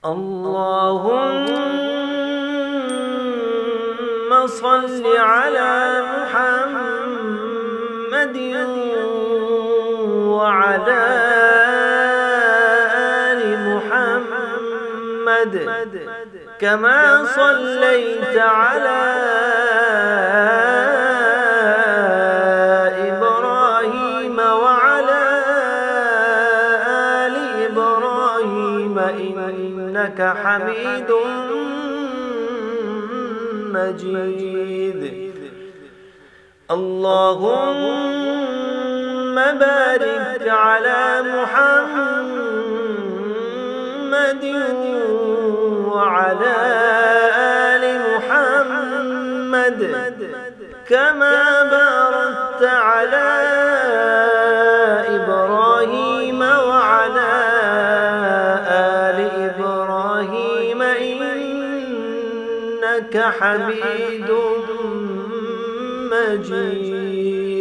اللهم صل على محمد وعلى آل محمد كما صليت على إبراهيم وعلى آل إبراهيم إنك حميد مجيد. اللهم بارك على محمد وعلى آل محمد كما باركت على إبراهيم وعلى آل إبراهيم إنك حميد مجيد.